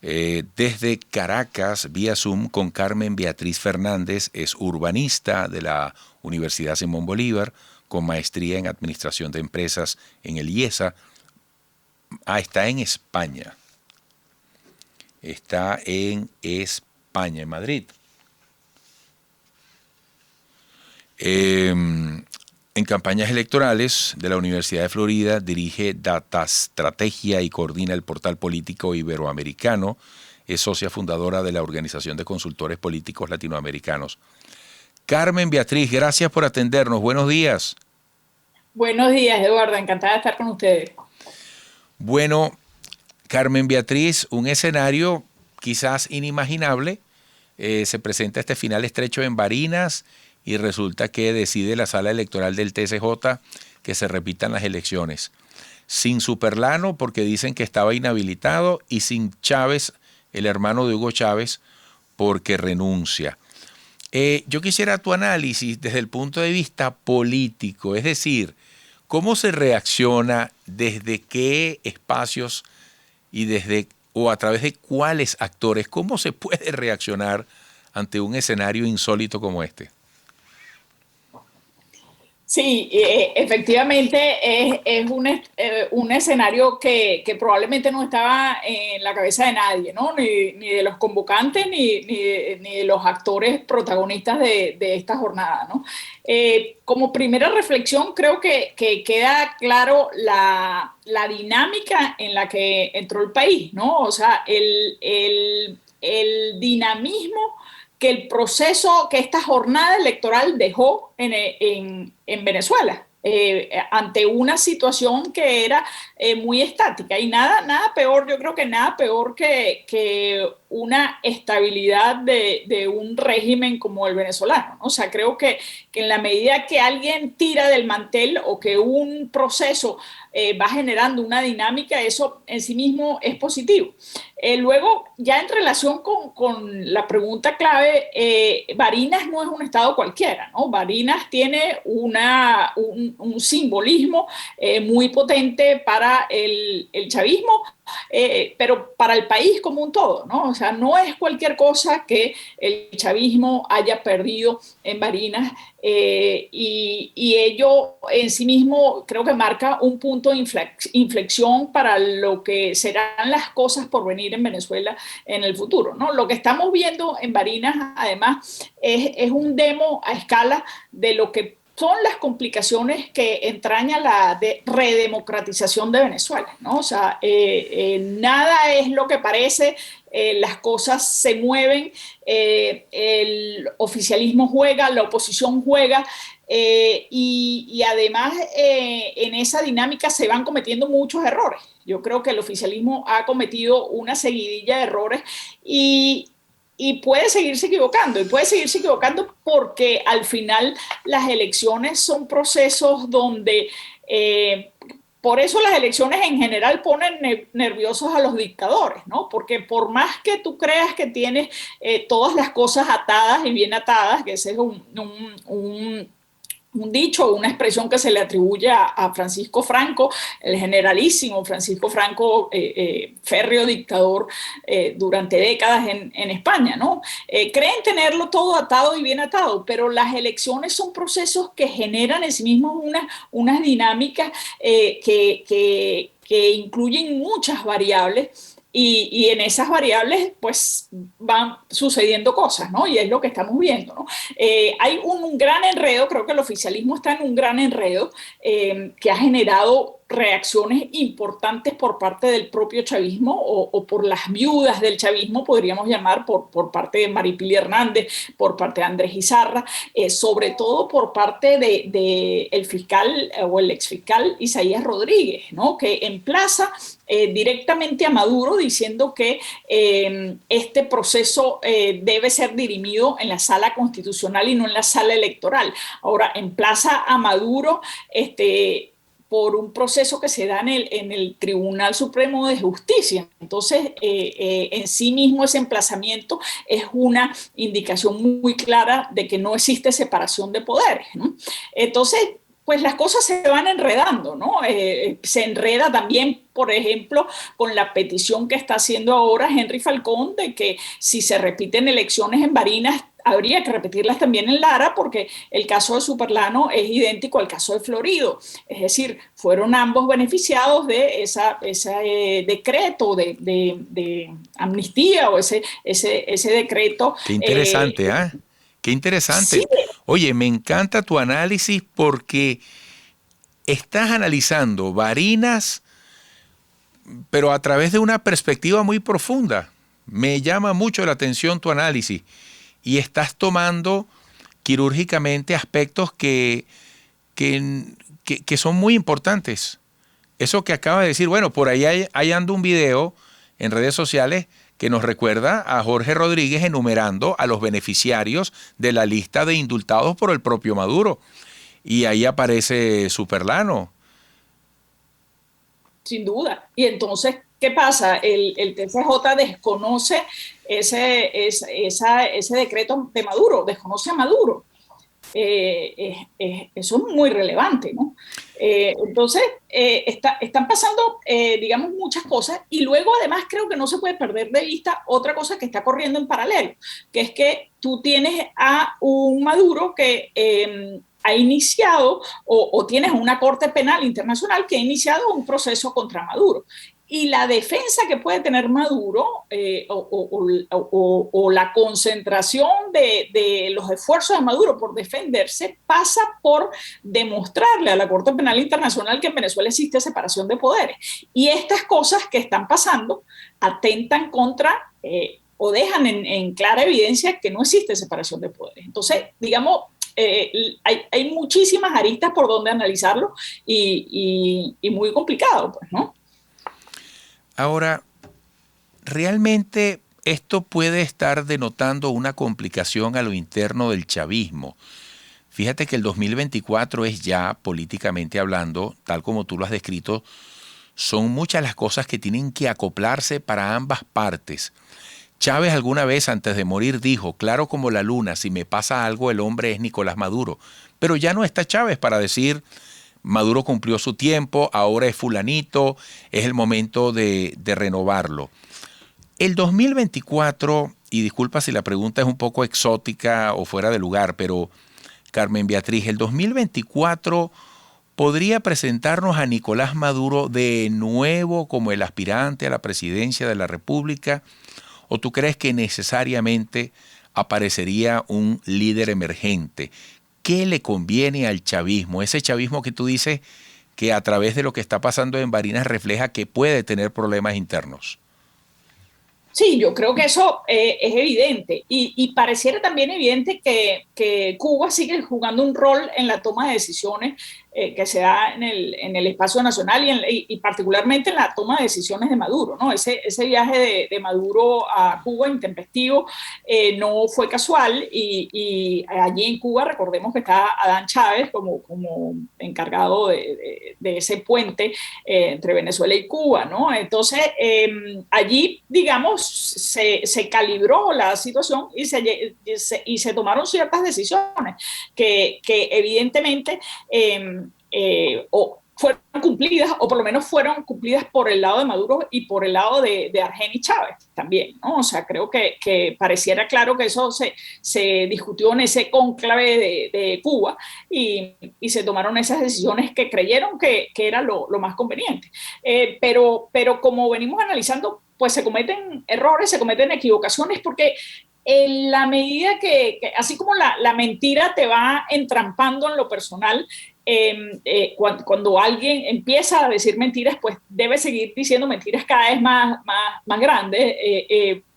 desde Caracas, vía Zoom, con Carmen Beatriz Fernández. Es urbanista de la Universidad Simón Bolívar, con maestría en Administración de Empresas en el IESA. Está en España. Está en España, en Madrid. En campañas electorales de la Universidad de Florida dirige Data Estrategia y coordina el portal político iberoamericano. Es socia fundadora de la Organización de Consultores Políticos Latinoamericanos. Carmen Beatriz, gracias por atendernos. Buenos días. Buenos días, Eduardo. Encantada de estar con ustedes. Bueno, Carmen Beatriz, un escenario quizás inimaginable. Se presenta este final estrecho en Barinas y resulta que decide la sala electoral del TSJ que se repitan las elecciones. Sin Superlano, porque dicen que estaba inhabilitado, y sin Chávez, el hermano de Hugo Chávez, porque renuncia. Yo quisiera tu análisis desde el punto de vista político, es decir, ¿cómo se reacciona, desde qué espacios y desde o a través de cuáles actores? ¿Cómo se puede reaccionar ante un escenario insólito como este? Sí, efectivamente es un escenario que probablemente no estaba en la cabeza de nadie, ¿no? Ni de los convocantes ni de los actores protagonistas de esta jornada, ¿no? Como primera reflexión, creo que queda claro la dinámica en la que entró el país, ¿no? O sea, el dinamismo que el proceso, que esta jornada electoral dejó en Venezuela, ante una situación que era muy estática. Y nada peor, yo creo que nada peor que una estabilidad de un régimen como el venezolano, ¿no? O sea, creo que en la medida que alguien tira del mantel o que un proceso va generando una dinámica, eso en sí mismo es positivo. Luego, ya en relación con la pregunta clave, Barinas no es un estado cualquiera, ¿no? Barinas tiene un simbolismo muy potente para el chavismo, pero para el país como un todo, ¿no? O sea, no es cualquier cosa que el chavismo haya perdido en Barinas, y ello en sí mismo creo que marca un punto de inflexión para lo que serán las cosas por venir en Venezuela en el futuro, ¿no? Lo que estamos viendo en Barinas, además, es un demo a escala de lo que son las complicaciones que entraña la redemocratización de Venezuela, ¿no? O sea, nada es lo que parece, las cosas se mueven, el oficialismo juega, la oposición juega, y además en esa dinámica se van cometiendo muchos errores. Yo creo que el oficialismo ha cometido una seguidilla de errores, y, y puede seguirse equivocando porque al final las elecciones son procesos donde, por eso las elecciones en general ponen nerviosos a los dictadores, ¿no? Porque por más que tú creas que tienes todas las cosas atadas y bien atadas, que ese es un dicho, una expresión que se le atribuye a Francisco Franco, el generalísimo Francisco Franco, férreo dictador durante décadas en España, ¿no? Creen tenerlo todo atado y bien atado, pero las elecciones son procesos que generan en sí mismos unas dinámicas que incluyen muchas variables. Y en esas variables, pues, van sucediendo cosas, ¿no? Y es lo que estamos viendo, ¿no? Hay un gran enredo, creo que el oficialismo está en un gran enredo que ha generado reacciones importantes por parte del propio chavismo o por las viudas del chavismo, podríamos llamar, por parte de Maripili Hernández, por parte de Andrés Izarra, sobre todo por parte de el fiscal o el exfiscal Isaías Rodríguez, ¿no? Que emplaza directamente a Maduro diciendo que este proceso debe ser dirimido en la sala constitucional y no en la sala electoral. Ahora, emplaza a Maduro por un proceso que se da en el Tribunal Supremo de Justicia. Entonces, en sí mismo ese emplazamiento es una indicación muy clara de que no existe separación de poderes, ¿no? Entonces, pues las cosas se van enredando, ¿no? Se enreda también, por ejemplo, con la petición que está haciendo ahora Henry Falcón de que si se repiten elecciones en Barinas, habría que repetirlas también en Lara, porque el caso de Superlano es idéntico al caso de Florido. Es decir, fueron ambos beneficiados de ese decreto de amnistía o ese decreto. Qué interesante, ¿ah? Qué interesante. Sí, Oye, me encanta tu análisis porque estás analizando Barinas, pero a través de una perspectiva muy profunda. Me llama mucho la atención tu análisis y estás tomando quirúrgicamente aspectos que son muy importantes. Eso que acaba de decir, bueno, por ahí anda un video en redes sociales que nos recuerda a Jorge Rodríguez enumerando a los beneficiarios de la lista de indultados por el propio Maduro. Y ahí aparece Superlano. sin duda. Y entonces, ¿qué pasa? El TCJ desconoce ese decreto de Maduro, desconoce a Maduro. Eso es muy relevante, ¿no? Entonces, están pasando, digamos, muchas cosas y luego además creo que no se puede perder de vista otra cosa que está corriendo en paralelo, que es que tú tienes a un Maduro que ha iniciado o tienes una Corte Penal Internacional que ha iniciado un proceso contra Maduro. Y la defensa que puede tener Maduro o la concentración de los esfuerzos de Maduro por defenderse pasa por demostrarle a la Corte Penal Internacional que en Venezuela existe separación de poderes. Y estas cosas que están pasando atentan contra o dejan en clara evidencia que no existe separación de poderes. Entonces, digamos, hay muchísimas aristas por donde analizarlo y muy complicado, pues, ¿no? Ahora, realmente esto puede estar denotando una complicación a lo interno del chavismo. Fíjate que el 2024 es ya, políticamente hablando, tal como tú lo has descrito, son muchas las cosas que tienen que acoplarse para ambas partes. Chávez alguna vez antes de morir dijo, claro como la luna, si me pasa algo el hombre es Nicolás Maduro. Pero ya no está Chávez para decir, Maduro cumplió su tiempo, ahora es fulanito, es el momento de renovarlo. El 2024, y disculpa si la pregunta es un poco exótica o fuera de lugar, pero Carmen Beatriz, el 2024 podría presentarnos a Nicolás Maduro de nuevo como el aspirante a la presidencia de la República, ¿o tú crees que necesariamente aparecería un líder emergente? ¿Qué le conviene al chavismo? Ese chavismo que tú dices que a través de lo que está pasando en Barinas refleja que puede tener problemas internos. Sí, yo creo que eso es evidente y pareciera también evidente que Cuba sigue jugando un rol en la toma de decisiones que se da en el espacio nacional y particularmente en la toma de decisiones de Maduro, ¿no? Ese viaje de Maduro a Cuba intempestivo no fue casual y allí en Cuba recordemos que está Adán Chávez como encargado de ese puente entre Venezuela y Cuba, ¿no? Entonces allí, digamos, se calibró la situación y se tomaron ciertas decisiones que evidentemente o fueron cumplidas, o por lo menos fueron cumplidas por el lado de Maduro y por el lado de Argeni Chávez también, ¿no? O sea, creo que pareciera claro que eso se discutió en ese cónclave de Cuba y se tomaron esas decisiones que creyeron que era lo más conveniente. Pero como venimos analizando, pues se cometen errores, se cometen equivocaciones, porque en la medida así como la mentira te va entrampando en lo personal, cuando alguien empieza a decir mentiras, pues debe seguir diciendo mentiras cada vez más grandes,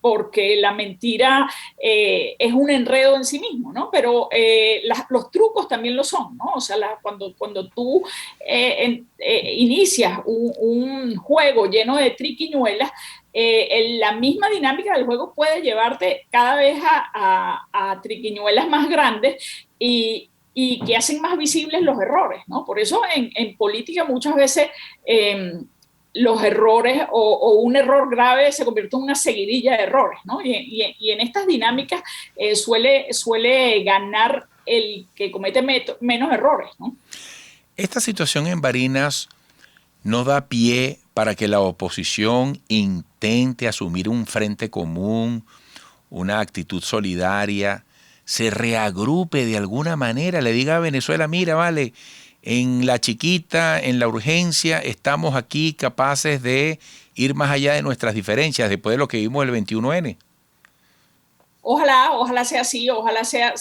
porque la mentira es un enredo en sí mismo, ¿no? Pero los trucos también lo son, ¿no? O sea, cuando tú inicias un juego lleno de triquiñuelas, la misma dinámica del juego puede llevarte cada vez a triquiñuelas más grandes y que hacen más visibles los errores, ¿no? Por eso en política muchas veces los errores o un error grave se convierte en una seguidilla de errores, ¿no? Y en estas dinámicas suele ganar el que comete menos errores, ¿no? Esta situación en Barinas no da pie para que la oposición intente asumir un frente común, una actitud solidaria, se reagrupe de alguna manera, le diga a Venezuela, mira, vale, en la chiquita, en la urgencia, estamos aquí capaces de ir más allá de nuestras diferencias después de lo que vimos el 21N. Ojalá sea así, ojalá sea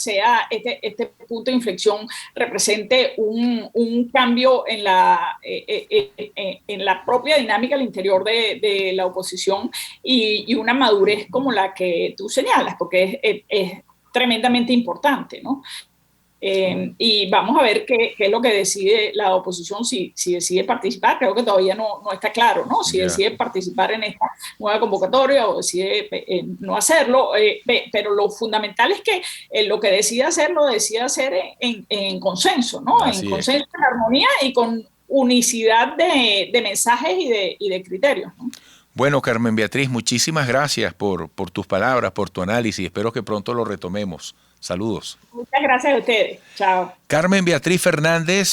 este punto de inflexión represente un cambio en la propia dinámica al interior de la oposición y una madurez como la que tú señalas, porque es tremendamente importante, ¿no? Y vamos a ver qué es lo que decide la oposición, si decide participar. Creo que todavía no está claro, ¿no? Si decide participar en esta nueva convocatoria o decide no hacerlo. Pero lo fundamental es que lo que decida hacer, lo decida hacer en consenso, ¿no? En consenso, en armonía y con unicidad de mensajes y de criterios, ¿no? Bueno, Carmen Beatriz, muchísimas gracias por tus palabras, por tu análisis. Espero que pronto lo retomemos. Saludos. Muchas gracias a ustedes. Chao. Carmen Beatriz Fernández,